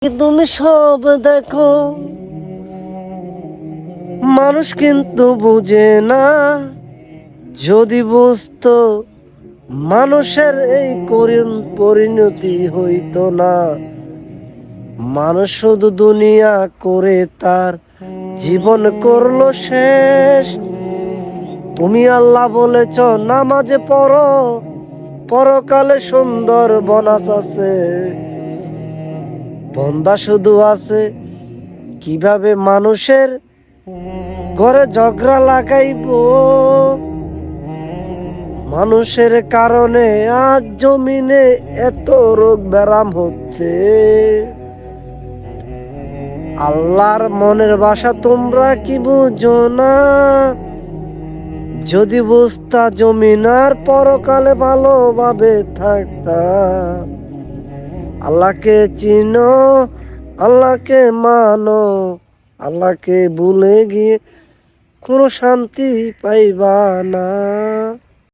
তুমি সব দেখো, মানুষ কিন্তু বুঝে না। যদি বুঝতো মানুষের এই পরিণতি হইতো না। মানুষ শুধু দুনিয়া করে তার জীবন করলো শেষ। তুমি আল্লাহ বলেছ নামাজে পড়ো, পরকালে সুন্দর বোনাস আছে। বন্দা শুধু আছে কিভাবে মানুষের ঘরে ঝগড়া লাগাইব। মানুষের কারণে আজ জমিনে এত রোগ ব্যারাম হচ্ছে। আল্লাহর মনের ভাষা তোমরা কি বুঝো না? যদি বুঝতা জমিনার পরকালে ভালোভাবে থাকতা। আল্লাহকে চিনো, আল্লাহকে মানো, আল্লাহকে ভুলে গিয়ে কোনো শান্তি পাইবা না।